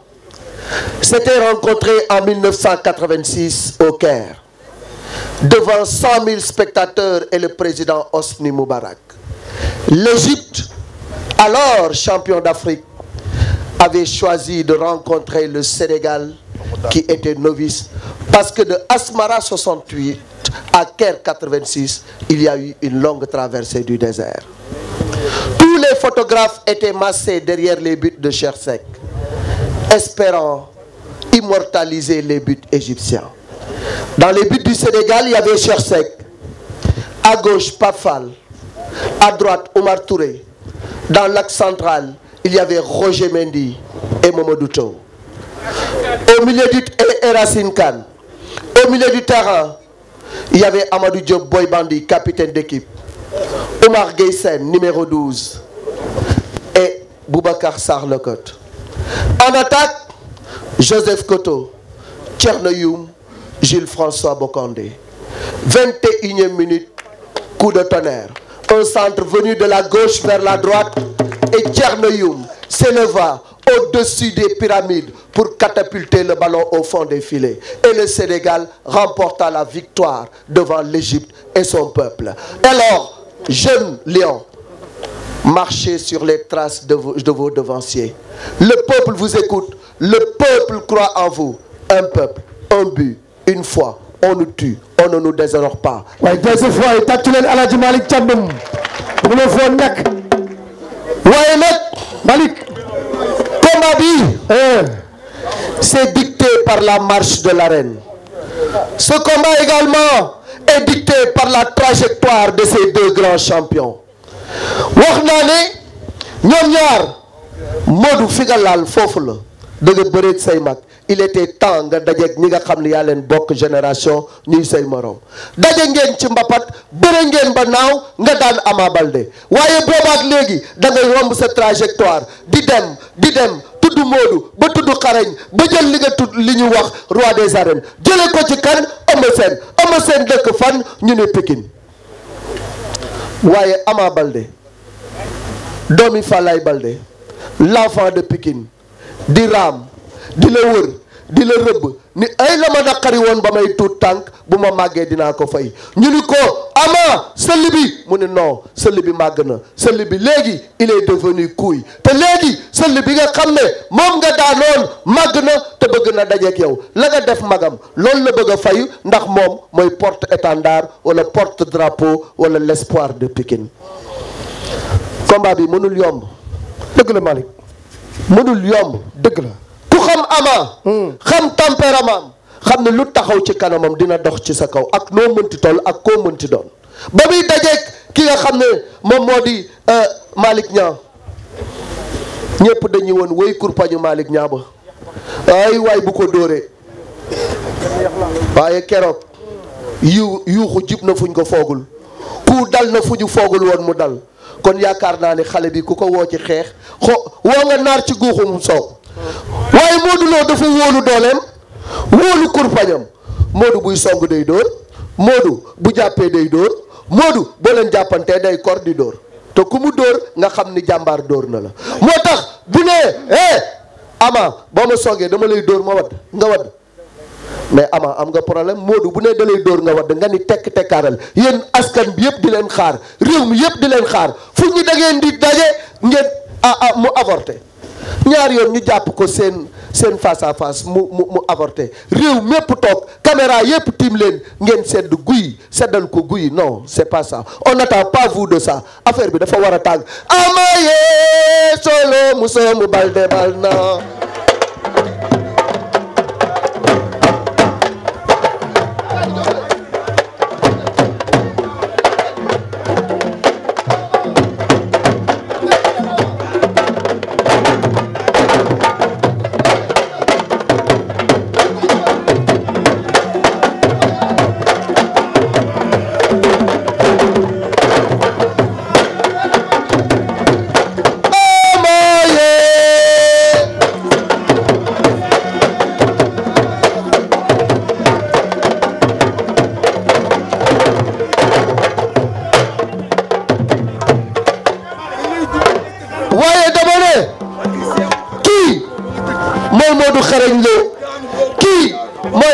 s'étaient rencontrés en 1986 au Caire devant 100 000 spectateurs et le président Hosni Moubarak. L'Égypte, alors champion d'Afrique, avait choisi de rencontrer le Sénégal qui était novice parce que de Asmara 68 à Caire 86, il y a eu une longue traversée du désert. Tous les photographes étaient massés derrière les buts de Cheikh Seck, espérant immortaliser les buts égyptiens. Dans les buts du Sénégal, il y avait Cheikh Seck, à gauche Pape Fall, à droite Oumar Touré. Dans l'axe central, il y avait Roger Mendy et Mamadou Sow. Au milieu et Racine Kane. Au milieu du terrain, il y avait Amadou Diop Boy Bandi, capitaine d'équipe. Omar Gueysen, numéro 12. Et Boubacar Sarr Lecotte. En attaque, Joseph Koto, Thierno Youm, Jules François Bocandé. 21e minute, coup de tonnerre. Un centre venu de la gauche vers la droite et Thierno Youm s'éleva au-dessus des pyramides pour catapulter le ballon au fond des filets. Et le Sénégal remporta la victoire devant l'Égypte et son peuple. Alors, jeunes lions, marchez sur les traces de vos devanciers. Le peuple vous écoute, le peuple croit en vous. Un peuple, un but, une foi. On nous tue, on ne nous déshonore pas. waaye deuxième fois yi tàccu leen Alaaji Malick Thiandoum bu ma foon ñàkk waaye nag Malick combat bi c'est dicté par la marche de l'arène. Ce combat également est dicté par la trajectoire de ces deux grands champions. wax naa ne ñoom ñaar Modou fi nga laal foofu la dëgg bëreeg say mag il était temps nga dajeeg ñi nga xam ne yaa leen bokk génération ñuy say morom daje ngeen ci mbapat bëre ngeen ba naaw nga daan Ama Baldé waaye boobaak léegi da ngay romb sa trajectoire di dem tudd Modou ba tudd xarañ ba jël li nga tudd li ñu wax roi des arènes jële ko ci kan Eumeu Sène dëkk fan ñu ne Pikine waaye Ama Baldé doomi Falaye Baldé l'enfant de Pikine di raam di la wër di la rëbb ni ay la ma naqari woon ba may tuut tànk bu ma màggee dinaa ko fay ñu ni ko Ama sëll bi mu ne non sëll bi màgg na sëll bi léegi il est devenu couille te léegi sëll bi nga xam ne moom nga daanoon màgg na te bëgg na dajeek yow la nga def magam loolu la bëgg a fayu ndax moom mooy porte étendard wala porte drapeau wala l'espoir de Pikine. Combat bi mënul yomb dëgg la Malick mënul yomb dëgg la ku xam Ama xam tempérament xam ne lu taxaw ci kanamam dina dox ci sa kaw ak noo mënti toll ak koo mënti doon ba muy dajeek ki nga xam ne moom moo di Malick Niang ñëpp dañuy woon woy kurpañu Malick Niang ba waay bu ko dóoree waaye keroog yuuxu jib na fuñ ko foogul ku dal na fu ñu foogul woon mu dal kon yaakaar naa ne xale bi ku ko woo ci xeex woo nga naar ci guuxum soow waaye Modou Lo dafa wóolu dooleem wóolu kurpañam Modou buy song day dóor Modou bu jàppee day dóor Modou boo leen jàppantee day kor di dóor te ku mu dóor nga xam ni jàmbaar dóor na la moo tax bu nee Ama boo ma songee dama lay dóor ma wadd nga wadd mais Ama am nga problème Modou bu nee da lay dóor nga wadd nga ni tekk tekkaaral yéen askan bi yëpp di leen xaar réew mi yëpp di leen xaar fu ñu da ngeen di daje ngeen mu avorté ñaar yoon ñu jàpp ko seen face à face mu avorté réew mépp toog caméra yëpp tiim leen ngeen seddal ko guy non c'est pas ça on n'attend pas vous de ça affaire bi dafa war a tàng Ama yee solo mu soomu balde bal na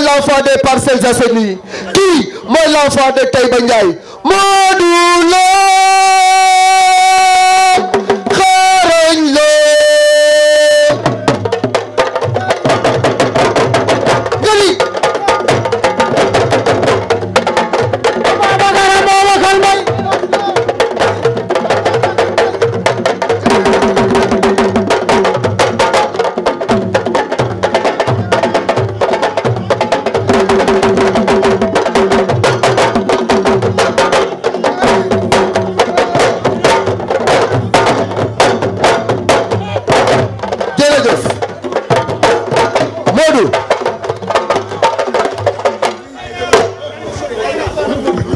l'enfant des Parcelles Assainies kii mooy l'enfant de Taïba Ndiaye Modou Lo xarañ Lo gani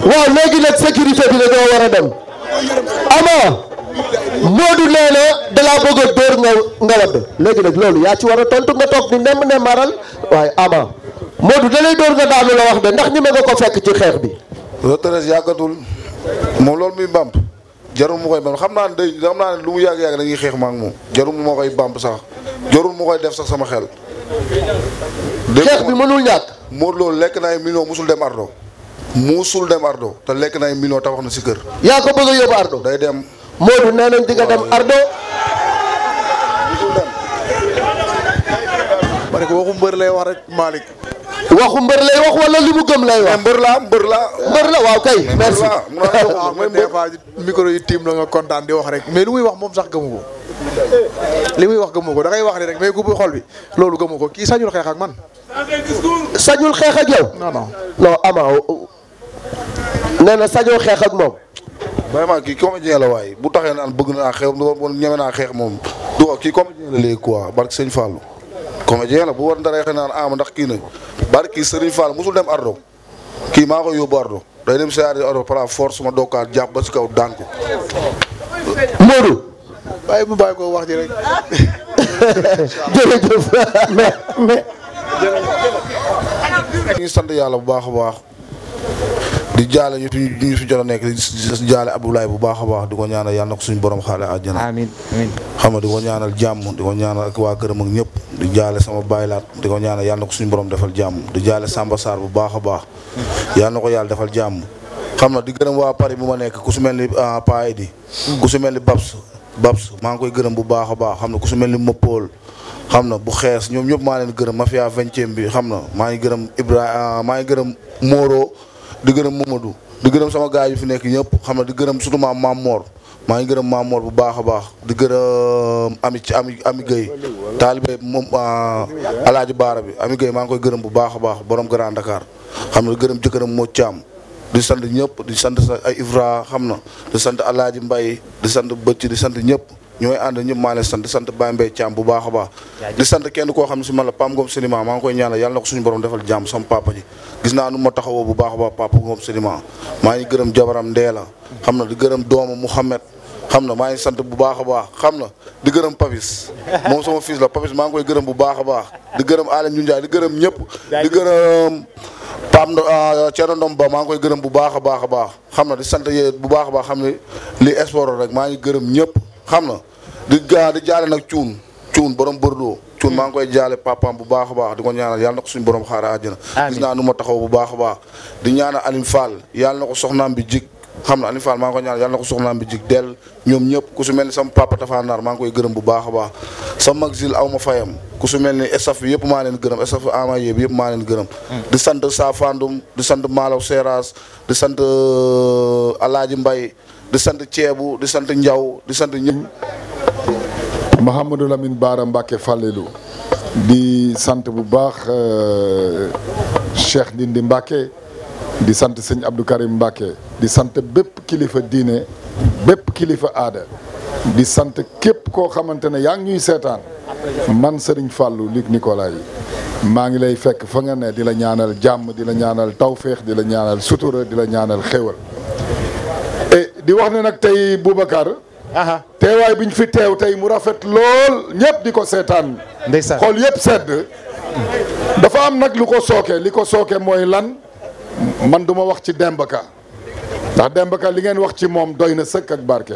waaw léegi nag sécurité bi la doo war a dem Ama Modou nee na dalaa bëgg a dóor nga wadd léegi nag loolu yaa ci war a tontu nga toog ni ne maral waaye Ama Modou da lay dóor nga daanu la wax de ndax ñi nga ko fekk ci xeex bi retraite yàggatul moom loolu muy bamp jarul mu koy bamp xam naa ne lu mu yàgg-yàgg dañuy xeex ma ak moom jarul moo koy bamp sax jorul mu koy def sax sama xel. xeex bi mënul ñàkk. Modou Lo lekk na ay millions musul dem Ardo. musul dem Ardo te lekk na ay millions tabax na si kër. yaa ko bëgg a yóbbu Ardo. day dem. Modou nee nañ di nga dem Ardo. musul dem. ma ne ko waxu mbër lay wax rek Malick. waxu mbër lay wax wala li mu gëm lay wax. mbër la waaw kay. merci mais des fois micro yi tiim la nga kontaan di wax rek mais lu muy wax moom sax gëmu ko. li muy wax gëmu ko da ngay wax ni rek mais gu bu xol bi loolu gëmu ko kii sañul xeex ak man. sañul xeex ak yow. non Ama nee na sañoo xeex ak moom. vraiment kii comédien la waaye bu taxee naan bëgg naa xeex ñeme naa xeex moom du ko kii comédien la léegi quoi barke Sëñ Fallou. comédien la bu war ndaree naan Ama ndax kii na barke Sëriñ Fall musul dem Ardo kii maa koy yóbbu Ardo day dem siyaare Ardo par force ma dookaat jàpp ba si kaw daan ko. Modou. bàyyi mu bàyyi ko wax ji rek. jërëjëf mais. ñu ngi sant yàlla bu baax a baax di jaale ñu fi jot a nekk di jaale Abdoulaye bu baax a baax di ko ñaanal yàlla na ko suñu borom xaale àjjana. amiin amiin. xam nga di ko ñaanal jàmm di ko ñaanal ak waa këram ak ñëpp di jaale sama baylaat di ko ñaanal yàlla na ko suñu borom defal jàmm di jaale Samba Sarr bu baax a baax yàlla na ko yàlla defal jàmm. xam na di gërëm waa Paris bu ma nekk ku su mel ni Paa Edi ku su mel ni Babs maa ngi koy gërëm bu baax a baax xam na ku su mel ni Mopol xam na bu xees ñoom ñëpp maa leen gërëm mafia 20e bi xam na maa ngi gërëm Ibrahima maa ngi gërëm Moro di gërëm Mamadou di gërëm sama gars yu fi nekk ñëpp xam na di gërëm surtout Maam Mor maa ngi gërëm Maam Mor bu baax a baax di gërëm Ami Gueye taalibe moom Alaaji Baara bi Ami Gueye maa ngi koy gërëm bu baax a baax borom Grand Dakar xam na di gërëm jëkkëram moo Thiam di sant ñëpp di sant ay Ivra xam na di sant Alaaji Mbaye di sant Bëcc di sant ñëpp ñooy ànd ñëpp maa leen sant di sant Baye Mbaye Thiam bu baax a baax di sant kenn koo xam ne si man la Pam Ngom Sédima maa ngi koy ñaanal yàlla na ko suñu borom defal jàmm sama papa ji gis naa nu ma taxawoo bu baax a baax Papa Ngom Sédima maa ngi gërëm jabaram Ndeela xam na di gërëm doomu Mouhamed xam na maa ngi sant bu baax a baax xam na di gërëm Papis moom sama fils la Papis maa ngi koy gërëm bu baax a baax di gërëm Alem Ndiaye di gërëm ñëpp di gërëm Pam Thierno Ndom Ba maa ngi koy gërëm bu baax a baax a baax xam na di sant yee bu baax a baax xam ne li sport rek maa ngi gërëm ñëpp xam na di jaale nag cuun borom Bordeaux cuun maa ngi koy jaale papaam bu baax a baax di ko ñaanal yàlla na ko suñu borom xaara àjjana gis naa nu ma taxaw bu baax a baax di ñaanal Aline Fall yàlla na ko soxnaam bi jik xam na Aline Fall maa ngi koy ñaanal yàlla na ko soxnaam bi jik del ñoom ñëpp ku su mel ni sama papa Tafa Nar maa ngi koy gërëm bu baax a baax sama mag Zil aw ma fayam ku su mel ni staff bi yëpp maa leen gërëm staff amaye bi yëpp maa leen gërëm di sant Sa Fandoum di sant Malaw Seras di sant Alaaji Mbay di sant Ceebu di sant Njaw di sant ñëpp Mouhamadou Lamine Bara Mbacke Fallilou di sant bu baax Cheikh Ndindi Mbacke di sant sëñ Abdou Karim Mbacke di sant bépp kilifa diine bépp kilifa aada di sant képp koo xamante ne yaa ngi ñuy seetaan man Serigne Fallou Luc Nicolaï maa ngi lay fekk fa nga ne di la ñaanal jàmm di la ñaanal tawféex di la ñaanal sutura di la ñaanal xéwal et di wax ne nag tey Boubacar teewaay bi ñu fi teew tey mu rafet lool ñëpp di ko seetaan ndeysaan xool yëpp sedd dafa am nag lu ko sooke li ko sooke mooy lan man duma wax ci Demba Ka ndax Demba Ka li ngeen wax ci moom doy na sëkk ak barke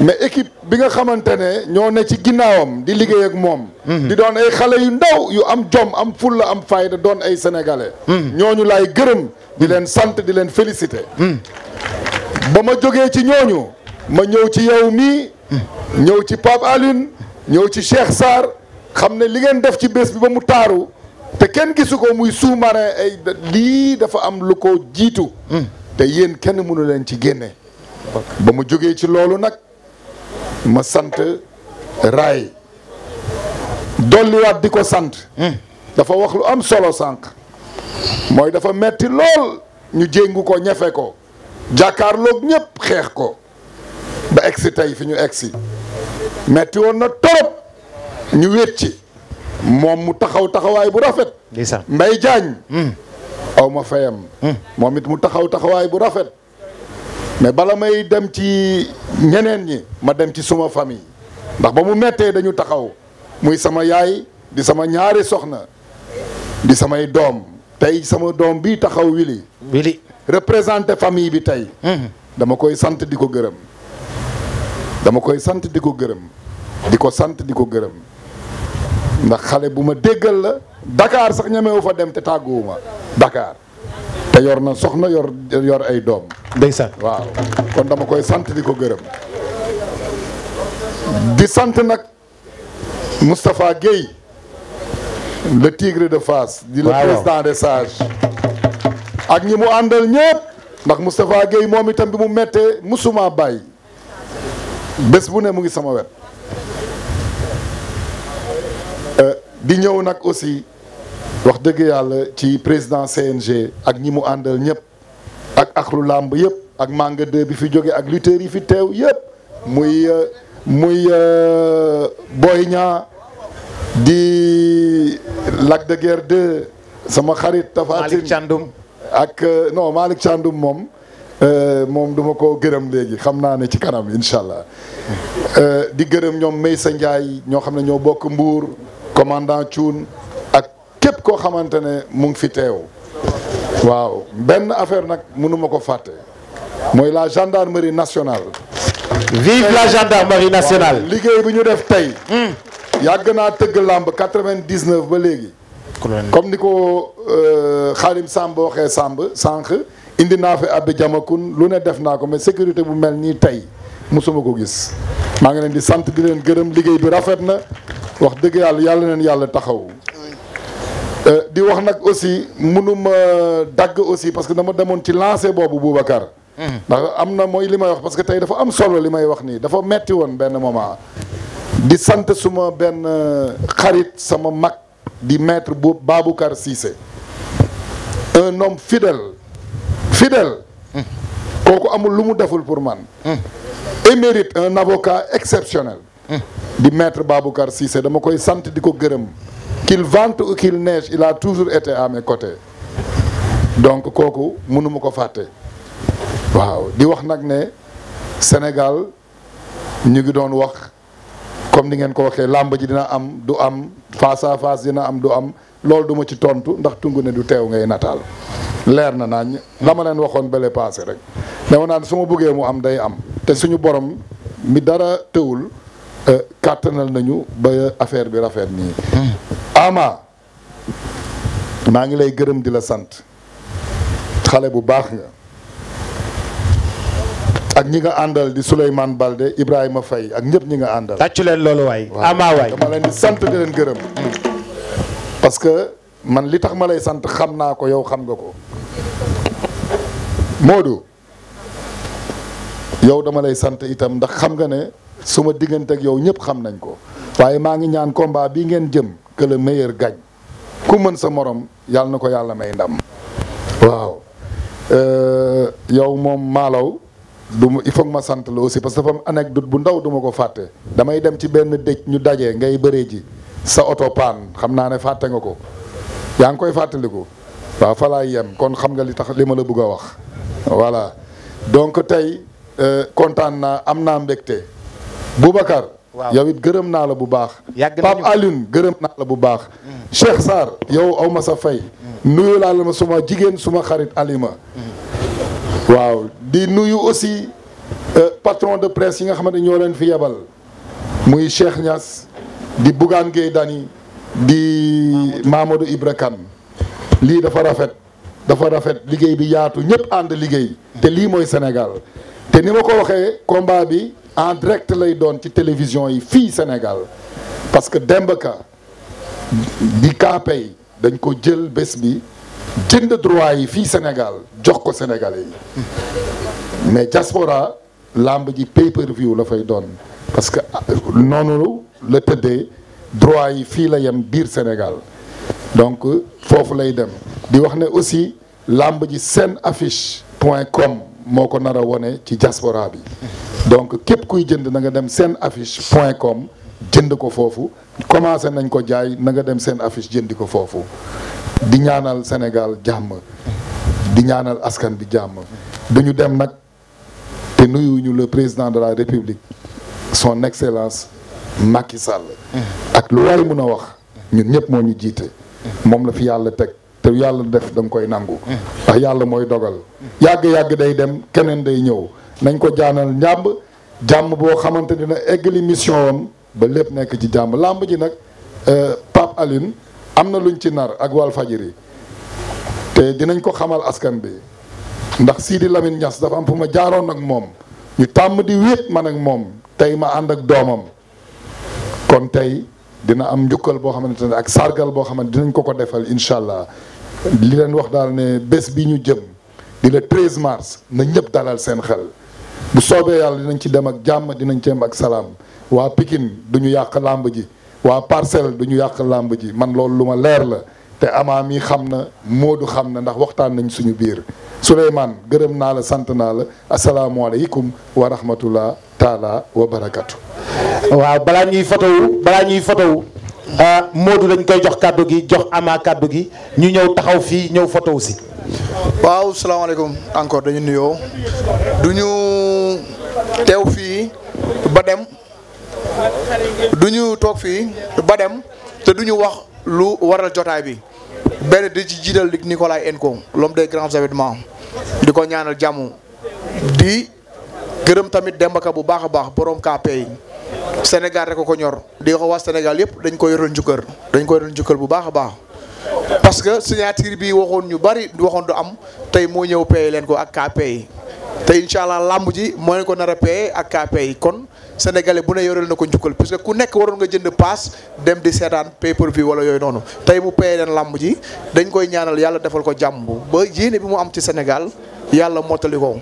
mais équipe bi nga xamante ne ñoo ne ci ginnaawam di liggéey ak moom di doon ay xale yu ndaw yu am jom am fulla am fayda doon ay sénégalais ñooñu laay gërëm di leen sant di leen féliciter ba ma jógee ci ñooñu ma ñëw ci yow mii ñëw ci Pape Alioune ñëw ci Cheikh Sarr xam ne li ngeen def ci bés bi ba mu taaru te kenn gisu ko muy sous-marin ay lii dafa am lu ko jiitu te yéen kenn mënu leen ci génne ba mu jógee ci loolu nag ma sant raay dolliwaat di ko sant dafa wax lu am solo sànq mooy dafa metti lool ñu jéngu ko ñefe ko jàkkaarloog ñëpp xeex ko ba egsi tey fi ñu egsi metti woon na torop ñu wét ci moom mu taxawaay bu rafet Mbaye Diagne aw ma fayam moom it mu taxawaay bu rafet mais bala may dem ci ñeneen ñi ma dem ci suma famille ndax ba mu mettee dañu taxaw muy sama yaay di sama ñaari soxna di samay doom tey sama doom bi taxaw Wili représenté famille bi tey dama koy sant di ko gërëm dama koy sant di ko gërëm di ko sant di ko gërëm ndax xale bu ma déggal la Dakar sax ñemewu fa dem te tàgguwuma Dakar te yor na soxna yor ay doom. ndeysaan waaw kon dama koy sant di ko gërëm di sant nag Moustapha Guèye le tigre de Fass. di le président des sages. ak ñi mu àndal ñëpp ndax Moustapha Guèye moom itam bi mu méttee musuma bàyyi bés bu ne mu ngi sama wet. di ñëw nag aussi wax dëgg yàlla ci président CNG ak ñi mu àndal ñëpp ak axlu làmb yëpp ak Manga 2 bi fi jóge ak lutteurs yi fi teew yëpp muy Boy Niang di Lac de Guerre 2 sama xarit Tapha Tine Malick Thiandoum ak non Malick Thiandoum moom duma ko gërëm léegi xam naa ne ci kanam incha allah di gërëm ñoom Maysa Ndiaye ñoo xam ne ñoo bokk Mbour commandant Thioune ak képp koo xamante ne mu ngi fi teew waaw benn affaire nag mënuma ko fàtte mooy la gendarmerie nationale. vive la gendarmerie nationale. liggéey bi ñu def tey. yàgg naa tëgg làmb 99 ba léegi. comme ni ko Xaalim Samb waxee sànq indi naa fi abbi jamakun lu ne def naa ko mais sécurité bu mel nii tey mosuma ko gis maa ngi leen di sant di leen gërëm liggéey bi rafet na wax dëgg yàlla leen yàlla taxaw di wax nag aussi mënuma dagg aussi parce que dama demoon ci lancé boobu Boubacar ndax am na mooy li may wax parce que tey dafa am solo li may wax nii dafa metti woon benn moment di sant suma benn xarit sama mag di maître Baboucar Cissé un homme fidèle kooku amul lu mu deful pour man émérite un avocat exceptionnel di maître Baboucar Cissé dama koy sant di ko gërëm qu'il vente ou qu'il neige il a toujours été à mes côtés donc kooku mënuma ko fàtte waaw di wax nag ne Sénégal ñu ngi doon wax comme ni ngeen ko waxee làmb ji dina am du am face à face dina am du am loolu duma ci tontu ndax tungu ne du teew ngay nataal leer na nañ la ma leen waxoon bële passé rek dama naan su ma bëggee mu am day am te suñu borom mi dara tëwul kàttanal nañu ba affaire bi rafet nii Ama maa ngi lay gërëm di la sant xale bu baax nga ak ñi nga àndal di Souleymane Balde Ibrahima Faye ak ñëpp ñi nga àndal. tàccu leen loolu waay. Ama waay dama leen di sant di leen gërëm. parce que man li tax ma lay sant xam naa ko yow xam nga ko. Modou yow dama lay sant itam ndax xam nga ne suma diggante ak yow ñëpp xam nañ ko. waaye maa ngi ñaan combat bi ngeen jëm que le meilleur gagne ku mën sa morom yàlla na ko yàlla may ndam. waaw yow moom Malaw. il faut que ma sant la aussi parce que dafa am anecdote bu ndaw duma ko fàtte damay dem ci benn dëj ñu dajee ngay bëree ji sa oto paan xam naa ne fàtte nga ko yaa ngi koy fàttaliku waaw fa laay yem kon xam nga li tax li ma la bëgg a wax voilà donc tey kontaan naa am naa mbégte Boubacar yow it gërëm naa la bu baax Pape Alioune gërëm naa la bu baax Cheikh Sarr yow aw ma sa fay nuyu laa la ma suma jigéen suma xarit Alima waaw di nuyu aussi patron de presse yi nga xamante ñoo leen fi yebal muy Cheikh Niass di Bougane Gueye Dany di Mamadou Ibra Kane lii dafa rafet liggéey bi yaatu ñëpp ànd liggéey te lii mooy Sénégal te ni ma ko waxee combat bi en direct lay doon ci télévision yi fii Sénégal parce que Demba Ka di Kaapay dañ ko jël bés bi jënd droit yi fii Sénégal jox ko Sénégalais yi mais diaspora lamb ji pay-per-view la fay doon parce que noonu la tëddee droit yi fii la yem biir Sénégal donc foofu lay dem di wax ne aussi lamb ji senaffiche.com moo ko nar a wone ci diaspora bi donc képp kuy jënd na nga dem senaffiche.com jënd ko foofu commencé nañ ko jaay na nga dem seen affiche jëndi ko foofu di ñaanal Sénégal jàmm di ñaanal askan bi jàmm duñu dem nag te nuyuñu le président de la République son excellence Macky Sall ak lu waay mun a wax ñun ñëpp moo ñu jiite moom la fi yàlla teg te yàlla def da nga koy nangu ndax yàlla mooy dogal yàgg-yàgg day dem keneen day ñëw nañ ko jaanal jàmm boo xamante dina eggali mission am ba lépp nekk ci jàmm làmb ji nag Pape Aline am na luñ ci nar ak Walfadjri te dinañ ko xamal askan bi ndax Sidi Lamine Niass dafa am fu ma jaaroon ak moom ñu tàmm di wéet man ak moom tey ma ànd ak doomam kon tey dina am njukkal boo xamante ne ak sargal boo xamante dinañ ko defal incha allah li leen wax daal ne bés bi ñu jëm di le 13 mars na ñëpp dalal seen xel bu soobee yàlla dinañ ci dem ak jàmm dinañ ci dem ak salaam waa Pikine du ñu yàq làmb ji waa Parcelles du ñu yàq làmb ji man loolu lu ma leer la te Ama mi xam na Modou xam na ndax waxtaan nañ suñu biir Souleymane gërëm naa la sant naa la asalaamualeykum wa rahmatullah taala wa barakatu. waaw balaa ñuy fotowu Modou dañ koy jox kàddu gi jox Ama kàddu gi ñu ñëw taxaw fii ñëw fotowu si. waaw salaamaaleykum encore dañu nuyoo du ñu teew fii ba dem du ñu toog fii ba dem te du ñu wax lu waral jotaay bi benn di ci jiital di Nicolas Enko l'homme des grands événements di ko ñaanal jàmm di gërëm tamit Demba Ka bu baax a baax borom KPI Sénégal rek ko ñor di ko wax Sénégal yëpp dañ ko yoroon njukkal bu baax a baax parce que signature bi waxoon ñu bari waxoon du am tey moo ñëw paye leen ko ak KPI te incha allah làmb ji moo leen ko nar a paye ak KPI kon sénégalais bu ne yoreel na ko njukkal parce que ku nekk waroon nga jënd paas dem di seetaan pay per view wala yooyu noonu tey mu paye leen làmb ji dañ koy ñaanal yàlla defal ko jàmm ba yéene bi mu am ci Sénégal yàlla mottali ko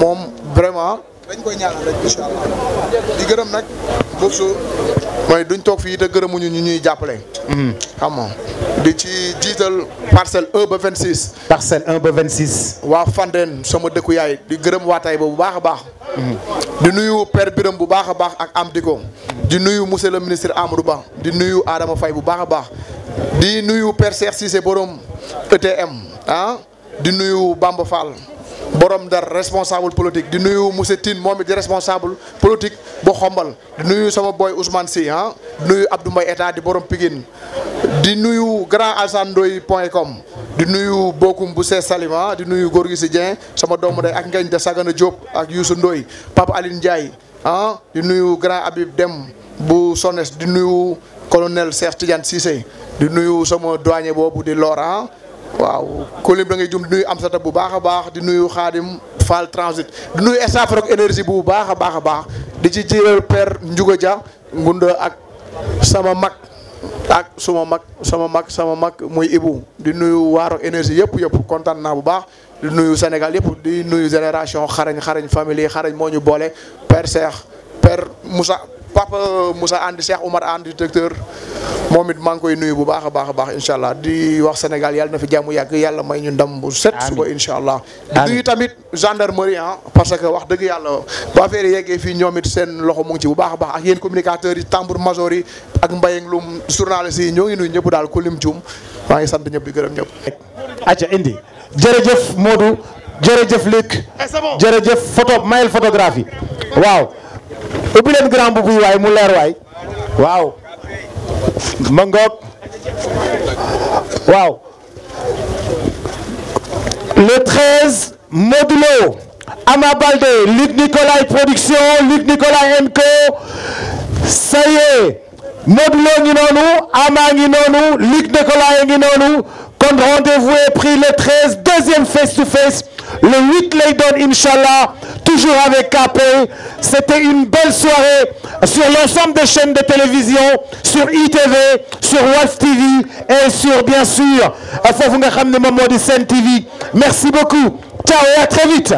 moom vraiment dañ koy ñaanal rek incha allah di gërëm nag boobu mooy duñ toog fii te gërëmuñu ñu ñuy jàppale. xam nga di ci jiital parcelle 1 ba 26. parcelle 1 ba 26. waa Fandène sama dëkku yaay di gërëm waa Taïba bu baax a baax. di nuyu père Biram bu baax a baax ak am diko di nuyu monsieur le ministre Amadou Ba di nuyu Adama Faye bu baax a baax di nuyu père Cheikh Cissé borom ETM di nuyu Bamba Fall. borom Ndar responsable politique di nuyu monsieur Tine moom it di responsable politique bu xombal di nuyu sama boy Ousmane Sy di nuyu Abdou Mbaye état di borom Pikine di nuyu grand alsandoy.com di nuyu Bokum bu see Salima di nuyu Gorgui Sy Dieng sama doomu day ak Ngagne de Sagana Diop ak Youssou Ndoye Papa Aline Ndiaye di nuyu grand Habib Dem bu Sones di nuyu colonel Cheikh Tidiane Cissé di nuyu sama douanier boobu di Laurent waaw kolim da ngay jum di nuyu Amsata bu baax a baax di nuyu Khadim Fall transit di nuyu staff Rock énergie bu baax a baax di ci jiiral père Ndiouga Dia ngunda ak sama mag ak sama mag muy Ibou di nuyu waa Rock énergie yëpp kontaan naa bu baax di nuyu Sénégal yëpp di nuyu génération xarañ famille xarañ moo ñu boole père Cheikh père Moussa papa Moussa Andi Cheikh Oumar Andi directeur moom it maa ngi koy nuyu bu baax a baax incha allah di wax Sénégal yàlla na fi jàmm yàgg yàlla may ñu ndam bu set suba incha allah di nuyu tamit gendarmerie parce que wax dëgg yàlla ba affaire yeggee fii ñoom it seen loxo mu ngi ci bu baax a baax ak yéen communicateurs yi tambour major yi ak Mbayeng Loum journalistes yi ñoo ngi nuyu ñëpp daal ku lim Dioum maa ngi sant ñëpp di gërëm ñëpp. acca indi jërëjëf Modou jërëjëf Luc jërëjëf mayel photographie waaw ubbi leen grand boubou waay mu leer waay waaw ma ngoog waaw le 13 Modou Lo Ama Baldé Luc Nicolaï production Luc Nicolaï Enco ça y est Modou Lo ngi noonu Ama ngi noonu Luc Nicolaï ngi noonu kon rendez-vous est pris le 13 deuxième face to face le 8 lay doon inchallah toujours avec KP. C'était une belle soirée sur l'ensemble des chaînes de télévision, sur ITV, sur Walf TV et sur bien sûr foofu nga xam ne moom moo di Sen TV. Merci beaucoup. Ciao et à très vite.